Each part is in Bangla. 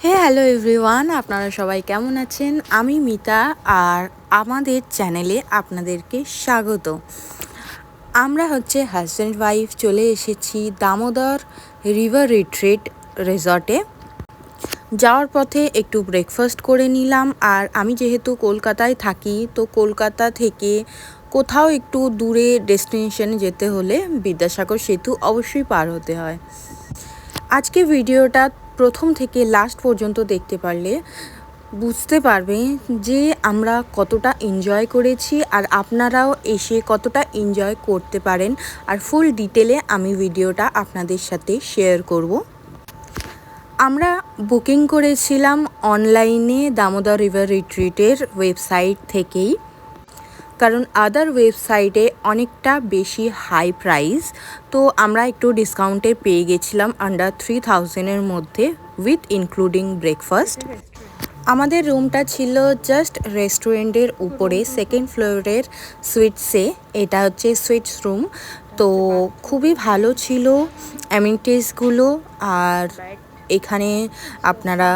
হ্যালো এভরিওয়ান, আপনারা সবাই কেমন আছেন? আমি মিতা আর আমাদের চ্যানেলে আপনাদেরকে স্বাগত। আমরা হাজব্যান্ড ওয়াইফ চলে এসেছি দামোদর রিভার রিট্রিট রিসর্টে। যাওয়ার পথে একটু ব্রেকফাস্ট করে নিলাম। আর আমি যেহেতু কলকাতায় থাকি, তো কলকাতা থেকে কোথাও একটু দূরে ডেস্টিনেশনে যেতে হলে বিদ্যাসাগর সেতু অবশ্যই পার হতে হয়। আজকে ভিডিওটা প্রথম থেকে লাস্ট পর্যন্ত দেখতে পারলে বুঝতে পারবে যে আমরা কতটা এনজয় করেছি আর আপনারাও এসে কতটা এনজয় করতে পারেন। আর ফুল ডিটেলে আমি ভিডিওটা আপনাদের সাথে শেয়ার করব। আমরা বুকিং করেছিলাম অনলাইনে দামোদর রিভার রিট্রিটের ওয়েবসাইট থেকেই, কারণ আদার ওয়েবসাইটে অনেকটা বেশি হাই প্রাইস। তো আমরা একটু ডিসকাউন্টে পেয়ে গেছিলাম আন্ডার 3000-এর মধ্যে উইথ ইনক্লুডিং ব্রেকফাস্ট। আমাদের রুমটা ছিল জাস্ট রেস্টুরেন্টের উপরে, সেকেন্ড ফ্লোরের সুইটসে। এটা সুইটস রুম। তো খুবই ভালো ছিল অ্যামিনিটিসগুলো। আর এখানে আপনারা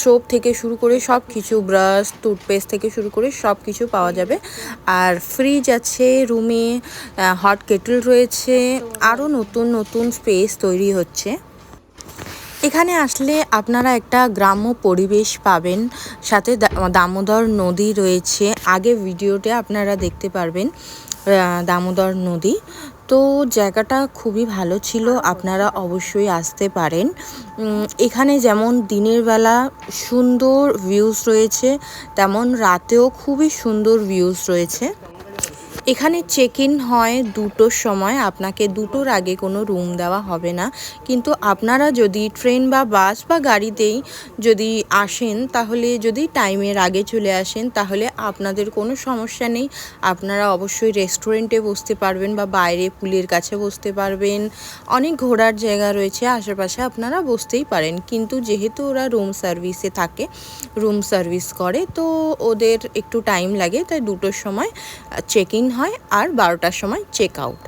সোপ থেকে শুরু করে সব কিছু, ব্রাশ, টুথপেস্ট থেকে শুরু করে সব কিছু পাওয়া যাবে। আর ফ্রিজ আছে রুমে, হট কেটল রয়েছে, আরও নতুন নতুন স্পেস তৈরি হচ্ছে। এখানে আসলে আপনারা একটা গ্রাম্য পরিবেশ পাবেন, সাথে দামোদর নদী রয়েছে। আগে ভিডিওতে আপনারা দেখতে পারবেন দামোদর নদী। তো জায়গাটা খুবই ভালো ছিল, আপনারা অবশ্যই আসতে পারেন। এখানে যেমন দিনের বেলা সুন্দর ভিউজ রয়েছে, তেমন রাতেও খুবই সুন্দর ভিউজ রয়েছে। এখানে চেক ইন হয় 2টোর সময়, আপনাকে 2টোর আগে কোনো রুম দেওয়া হবে না। কিন্তু আপনারা যদি ট্রেন বা বাস বা গাড়িতেই যদি আসেন, তাহলে যদি টাইমের আগে চলে আসেন, তাহলে আপনাদের কোনো সমস্যা নেই। আপনারা অবশ্যই রেস্টুরেন্টে বসতে পারবেন বা বাইরে পুলের কাছে বসতে পারবেন। অনেক ঘোরার জায়গা রয়েছে আশেপাশে, আপনারা বসতেই পারেন। কিন্তু যেহেতু ওরা রুম সার্ভিসে থাকে, রুম সার্ভিস করে, তো ওদের একটু টাইম লাগে, তাই 2টোর সময় চেক ইন হয় আর 12টার সময় চেক আউট।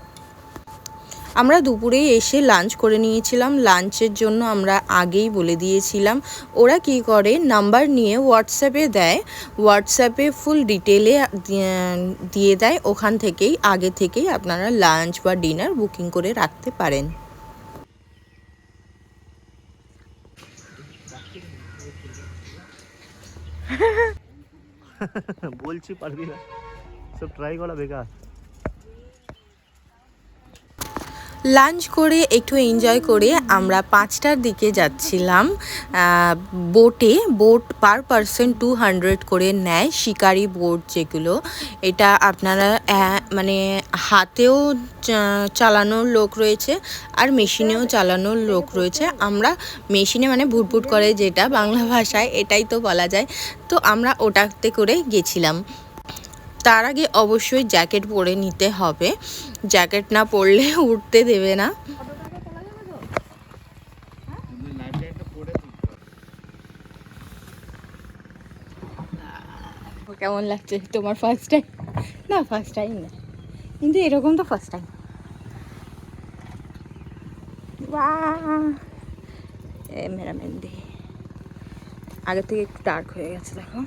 আমরা দুপুরেই এসে লাঞ্চ করে নিয়েছিলাম। লাঞ্চের জন্য আমরা আগেই বলে দিয়েছিলাম। ওরা কি করে, নাম্বার নিয়ে হোয়াটসঅ্যাপে দেয়, হোয়াটসঅ্যাপে ফুল ডিটেলে দিয়ে দেয়। ওখান থেকেই আগে থেকেই আপনারা লাঞ্চ বা ডিনার বুকিং করে রাখতে পারেন। বলছি পারবি না, সব ট্রাই করা বেকার। লাঞ্চ করে একটু এনজয় করে আমরা 5টার দিকে যাচ্ছিলাম বোটে। বোট পার পারসন 200 করে নেয়, শিকারি বোট যেগুলো। এটা আপনারা হাতেও চালানোর লোক রয়েছে আর মেশিনেও চালানোর লোক রয়েছে। আমরা মেশিনে ভুটভুট করে, যেটা বাংলা ভাষায় এটাই তো বলা যায়। তো আমরা ওটাতে করে গেছিলাম। তার আগে অবশ্যই জ্যাকেট পরে নিতে হবে, জ্যাকেট না পরলে উঠতে দেবে না। কেমন লাগছে তোমার ফার্স্ট টাইম? না, ফার্স্ট টাইম না, কিন্তু এরকম তো ফার্স্ট টাইম। মেরা মেহেন্দি আগে থেকে একটু ডার্ক হয়ে গেছে, দেখো।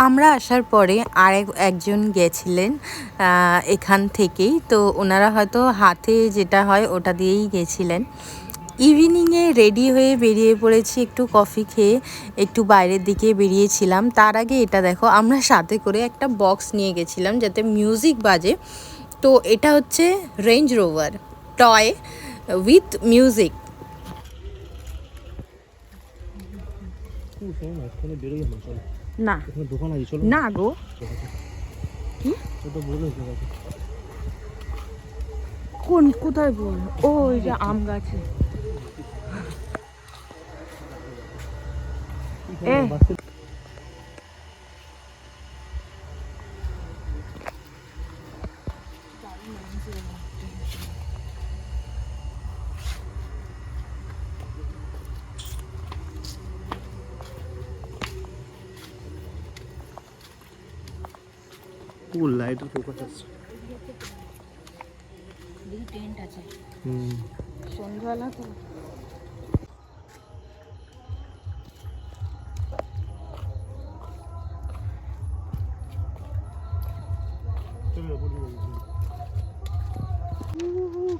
আমরা আসার পরে একজন গেছিলেন এখান থেকেই, তো ওনারা হয়তো হাতে যেটা হয় ওটা দিয়েই গেছিলেন। ইভিনিংয়ে রেডি হয়ে বেরিয়ে পড়েছি, একটু কফি খেয়ে একটু বাইরের দিকে বেরিয়েছিলাম। তার আগে এটা দেখো, আমরা সাথে করে একটা বক্স নিয়ে গেছিলাম যাতে মিউজিক বাজে। তো এটা range rover toy with music. না না গো, কোথায় বল? ও, ওই যে আম গাছে। ফুল লাইটের ফোকাস আসছে। টেন্ট আছে হুম, সন্ধ্যাবেলা তো।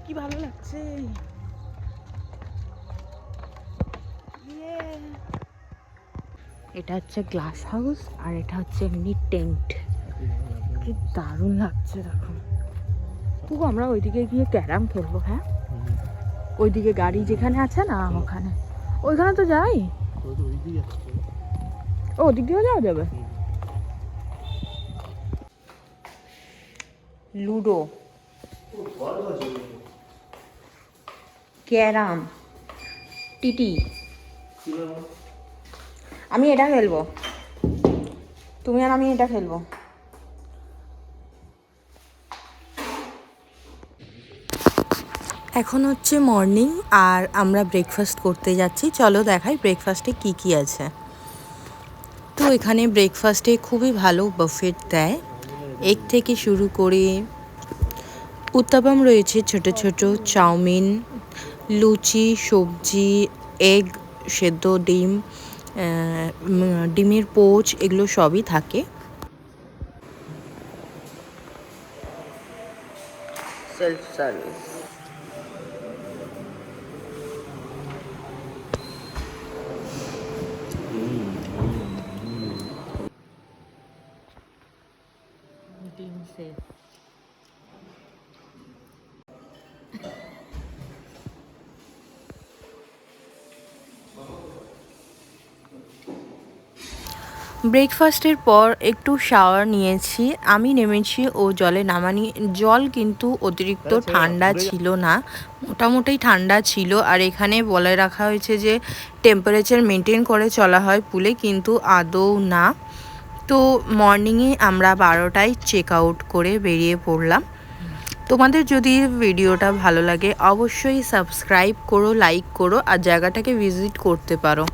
কি ভালো লাগছে। এটা হচ্ছে গ্লাস হাউস আর এটা হচ্ছে এমনি টেন্ট। কি দারুণ লাগছে দেখো। পুকু আমরা ওইদিকে গিয়ে ক্যারাম খেলবো। হ্যাঁ, ওইদিকে গাড়ি যেখানে আছে না ওখানে, ওইখানে তো যাই। ও ওদিক দিয়েও যাওয়া যাবে। Ludo, carrom, TT. আমি এটা খেলবো, তুমি আর আমি এটা খেলবো। এখন হচ্ছে মর্নিং আর আমরা ব্রেকফাস্ট করতে যাচ্ছি। চলো দেখাই ব্রেকফাস্টে কি কি আছে। তো এখানে ব্রেকফাস্টে খুবই ভালো বাফেট দেয়, এগ থেকে শুরু করে উত্তাপাম রয়েছে, ছোট ছোট চাউমিন, লুচি, সবজি, এগ, সেদ্ধ ডিম, ডিমের পোচ, এগুলো সবই থাকে। Self service. ডিম সেফ। ব্রেকফাস্টের পর একটু শাওয়ার নিয়েছি, আমি নেমেছি ও জলে নামানি। জল কিন্তু অতিরিক্ত ঠান্ডা ছিল না, মোটামুটি ঠান্ডা ছিল। আর এখানে বলে রাখা হয়েছে যে টেম্পারেচার মেনটেন করে চলা হয় পুলে, কিন্তু আদৌ না। তো মর্নিংয়ে আমরা 12টায় চেক আউট করে বেরিয়ে পড়লাম। তোমাদের যদি ভিডিওটা ভালো লাগে অবশ্যই সাবস্ক্রাইব করো, লাইক করো আর জায়গাটাকে ভিজিট করতে পারো।